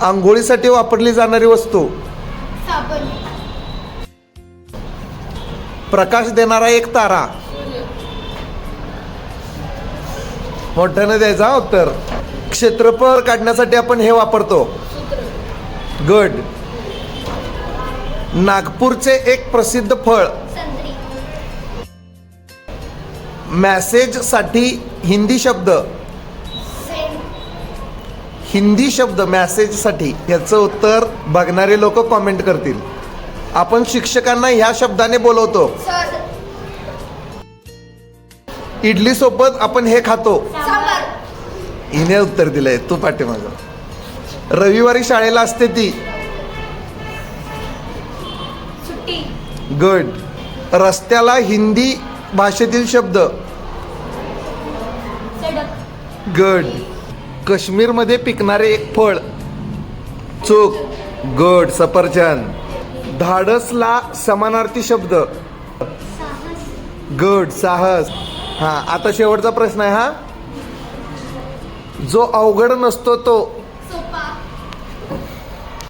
आंघोळीसाठी वापरली जाणारी वस्तू. साबण. प्रकाश देणारा एक तारा. मोठ्यानं द्यायचं हा उत्तर. क्षेत्रफळ काढण्यासाठी आपण हे वापरतो. गुड. नागपूरचे एक प्रसिद्ध फळ. संत्री. मॅसेज साठी हिंदी शब्द. सेंड. हिंदी शब्द मॅसेज साठी. याचं उत्तर बघणारे लोक कॉमेंट करतील. आपण शिक्षकांना ह्या शब्दाने बोलवतो. सर. इडली सोबत आपण हे खातो. सांबार. हिने उत्तर दिलंय, तू पाठीमागं. रविवारी शाळेला असते ती. सुट्टी. गुड. रस्त्याला हिंदी भाषेतील शब्द. सडक. गुड. काश्मीरमध्ये पिकणारे एक फळ. चूक. गुड. सफरचंद. धाडसला समानार्थी शब्द. साहस. गुड. साहस. हा, आता शेवटचा प्रश्न आहे हा. जो अवघड नसतो तो